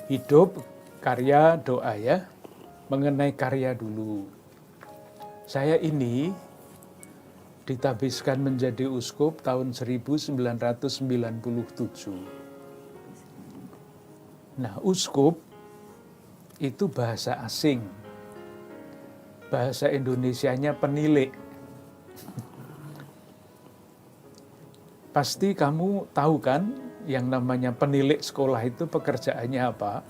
Hidup, karya, doa ya. Mengenai karya dulu. Saya ini ditabiskan menjadi uskup tahun 1997. Nah, uskup itu bahasa asing. Bahasa Indonesianya penilik. Pasti kamu tahu kan yang namanya penilik sekolah itu pekerjaannya apa?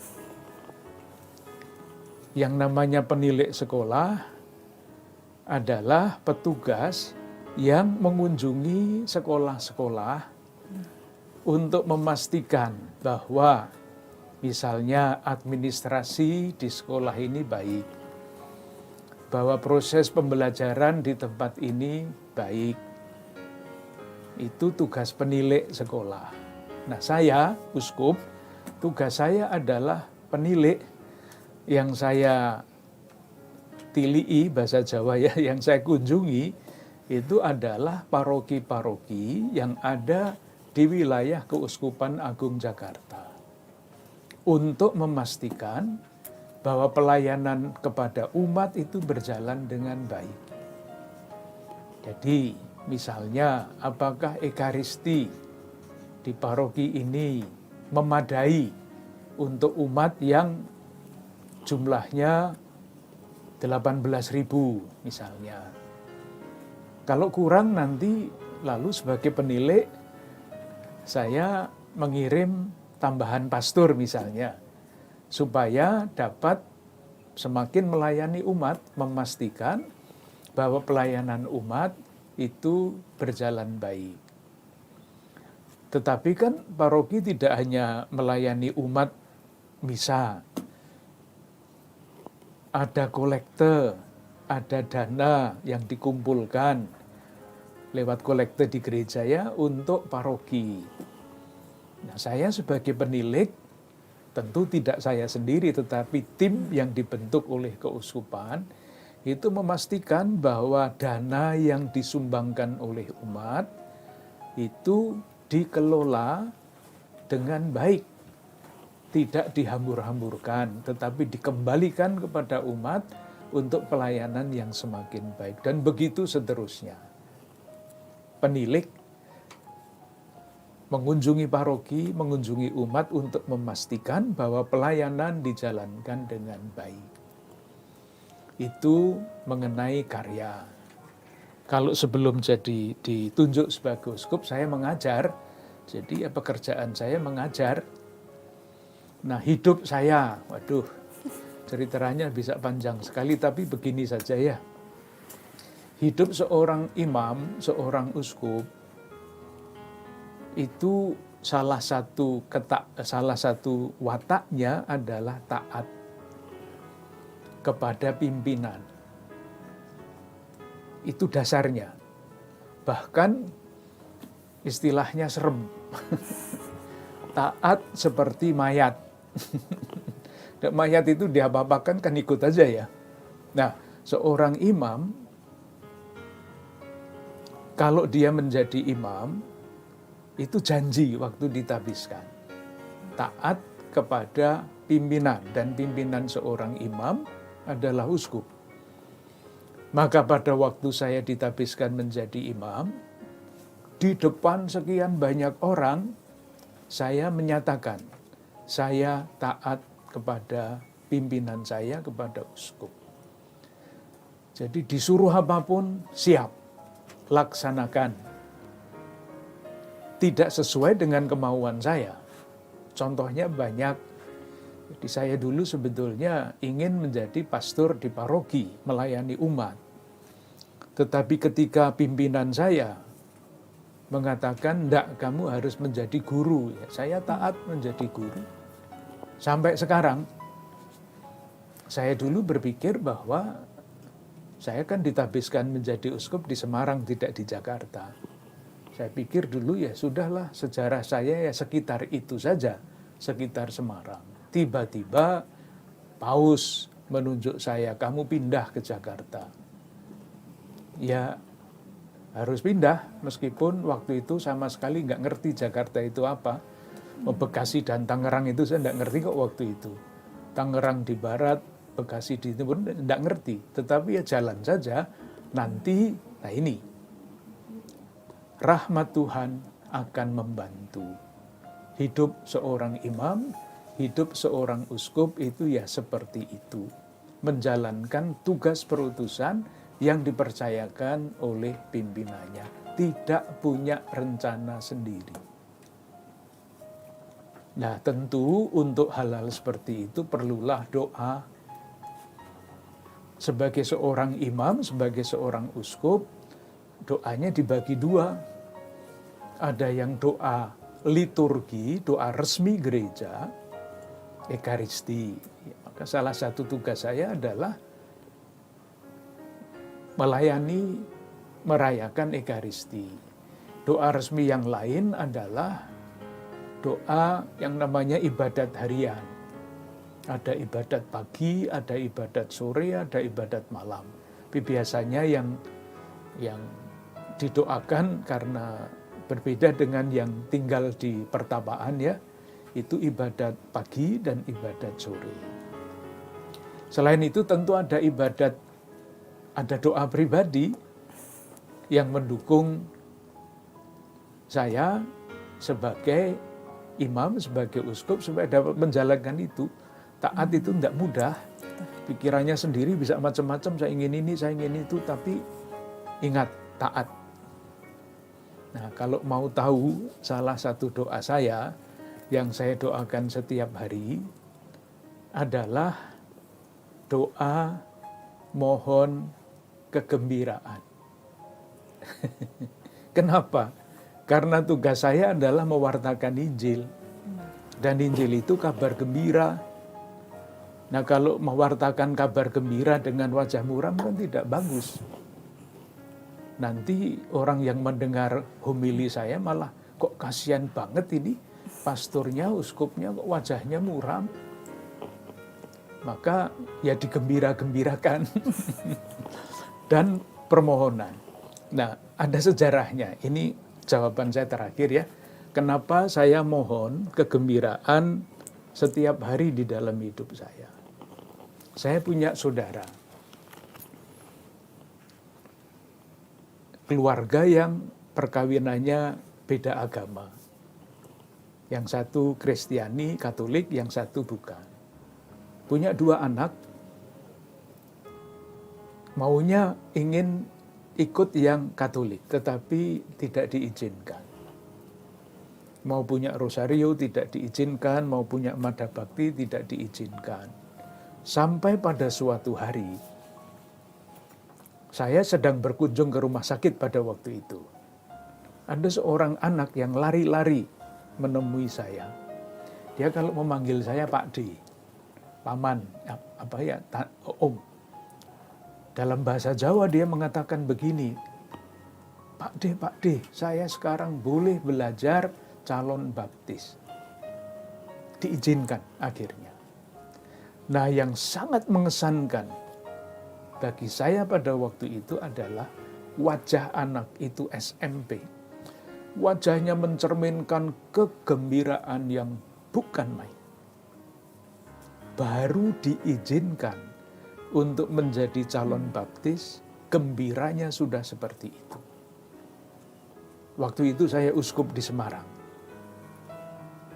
Yang namanya penilik sekolah adalah petugas yang mengunjungi sekolah-sekolah untuk memastikan bahwa misalnya administrasi di sekolah ini baik, bahwa proses pembelajaran di tempat ini baik. Itu tugas penilik sekolah. Nah, saya, uskup, tugas saya adalah penilik. Yang saya tilii, bahasa Jawa ya, yang saya kunjungi, itu adalah paroki-paroki yang ada di wilayah Keuskupan Agung Jakarta. Untuk memastikan bahwa pelayanan kepada umat itu berjalan dengan baik. Jadi, misalnya, apakah Ekaristi di paroki ini memadai untuk umat yang jumlahnya 18.000 misalnya. Kalau kurang nanti lalu sebagai penilik saya mengirim tambahan pastor misalnya supaya dapat semakin melayani umat, memastikan bahwa pelayanan umat itu berjalan baik. Tetapi kan paroki tidak hanya melayani umat misa. Ada kolekte, ada dana yang dikumpulkan lewat kolekte di gereja ya untuk paroki. Nah, saya sebagai penilik, tentu tidak saya sendiri, tetapi tim yang dibentuk oleh keuskupan, itu memastikan bahwa dana yang disumbangkan oleh umat, itu dikelola dengan baik. Tidak dihambur-hamburkan, tetapi dikembalikan kepada umat untuk pelayanan yang semakin baik. Dan begitu seterusnya. Penilik mengunjungi paroki, mengunjungi umat untuk memastikan bahwa pelayanan dijalankan dengan baik. Itu mengenai karya. Kalau sebelum jadi ditunjuk sebagai uskup, saya mengajar. Jadi pekerjaan saya mengajar. Nah, hidup saya, waduh, ceritanya bisa panjang sekali, tapi begini saja ya. Hidup seorang imam, seorang uskup, itu salah satu wataknya adalah taat kepada pimpinan. Itu dasarnya. Bahkan istilahnya serem. Taat seperti mayat. Mayat itu diapa-apakan kan ikut aja ya. Nah, seorang imam, kalau dia menjadi imam, itu janji waktu ditabiskan. Taat kepada pimpinan, dan pimpinan seorang imam adalah uskup. Maka pada waktu saya ditabiskan menjadi imam, di depan sekian banyak orang, saya menyatakan, saya taat kepada pimpinan saya, kepada uskup. Jadi disuruh apapun, siap, laksanakan. Tidak sesuai dengan kemauan saya. Contohnya banyak. Jadi saya dulu sebetulnya ingin menjadi pastor di paroki, melayani umat. Tetapi ketika pimpinan saya mengatakan, enggak, kamu harus menjadi guru. Ya, saya taat menjadi guru. Sampai sekarang, saya dulu berpikir bahwa saya kan ditabiskan menjadi uskup di Semarang, tidak di Jakarta. Saya pikir dulu ya sudahlah, sejarah saya ya sekitar itu saja, sekitar Semarang. Tiba-tiba Paus menunjuk saya, kamu pindah ke Jakarta. Ya harus pindah, meskipun waktu itu sama sekali nggak ngerti Jakarta itu apa. Bekasi dan Tangerang itu saya tidak ngerti kok waktu itu. Tangerang di barat, Bekasi di timur, tidak ngerti. Tetapi ya jalan saja, nanti, nah ini, rahmat Tuhan akan membantu. Hidup seorang imam, hidup seorang uskup itu ya seperti itu. Menjalankan tugas perutusan yang dipercayakan oleh pimpinannya. Tidak punya rencana sendiri. Nah tentu untuk hal-hal seperti itu perlulah doa. Sebagai seorang imam, sebagai seorang uskup, doanya dibagi dua. Ada yang doa liturgi, doa resmi gereja, ekaristi. Maka salah satu tugas saya adalah melayani, merayakan ekaristi. Doa resmi yang lain adalah doa yang namanya ibadat harian. Ada ibadat pagi, ada ibadat sore, ada ibadat malam. Tapi biasanya yang didoakan karena berbeda dengan yang tinggal di pertapaan ya, itu ibadat pagi dan ibadat sore. Selain itu tentu ada ibadat, ada doa pribadi yang mendukung saya sebagai imam, sebagai uskup supaya dapat menjalankan itu. Taat itu tidak mudah. Pikirannya sendiri bisa macam-macam, saya ingin ini, saya ingin itu, tapi ingat taat. Nah, kalau mau tahu salah satu doa saya yang saya doakan setiap hari adalah doa mohon kegembiraan. Kenapa? Karena tugas saya adalah mewartakan Injil. Dan Injil itu kabar gembira. Nah kalau mewartakan kabar gembira dengan wajah muram kan tidak bagus. Nanti orang yang mendengar homili saya malah kok kasihan banget ini. Pastornya, uskupnya kok wajahnya muram. Maka ya digembira-gembirakan. Dan permohonan. Nah ada sejarahnya. Ini jawaban saya terakhir ya. Kenapa saya mohon kegembiraan setiap hari di dalam hidup saya. Saya punya saudara. Keluarga yang perkawinannya beda agama. Yang satu Kristiani, Katolik, yang satu bukan. Punya 2 anak. Maunya ingin ikut yang Katolik, tetapi tidak diizinkan. Mau punya rosario tidak diizinkan, mau punya madhab bakti tidak diizinkan. Sampai pada suatu hari, saya sedang berkunjung ke rumah sakit pada waktu itu. Ada seorang anak yang lari-lari menemui saya. Dia kalau memanggil saya Pak D, Paman, Om. Dalam bahasa Jawa dia mengatakan begini, Pak D, saya sekarang boleh belajar calon baptis. Diizinkan akhirnya. Nah yang sangat mengesankan bagi saya pada waktu itu adalah wajah anak itu SMP. Wajahnya mencerminkan kegembiraan yang bukan main. Baru diizinkan untuk menjadi calon baptis, gembiranya sudah seperti itu. Waktu itu saya uskup di Semarang.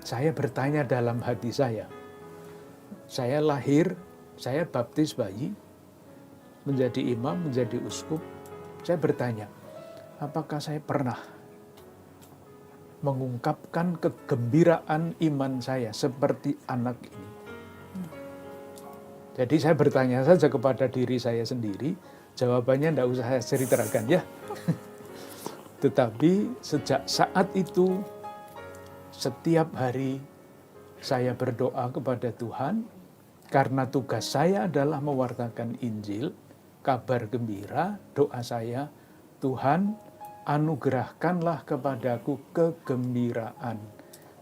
Saya bertanya dalam hati saya lahir, saya baptis bayi, menjadi imam, menjadi uskup. Saya bertanya, apakah saya pernah mengungkapkan kegembiraan iman saya seperti anak ini? Jadi saya bertanya saja kepada diri saya sendiri, jawabannya tidak usah saya ceritakan ya. Tetapi sejak saat itu, setiap hari saya berdoa kepada Tuhan, karena tugas saya adalah mewartakan Injil, kabar gembira, doa saya, Tuhan anugerahkanlah kepadaku kegembiraan,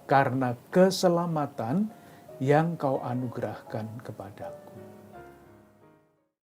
karena keselamatan yang Kau anugerahkan kepadaku.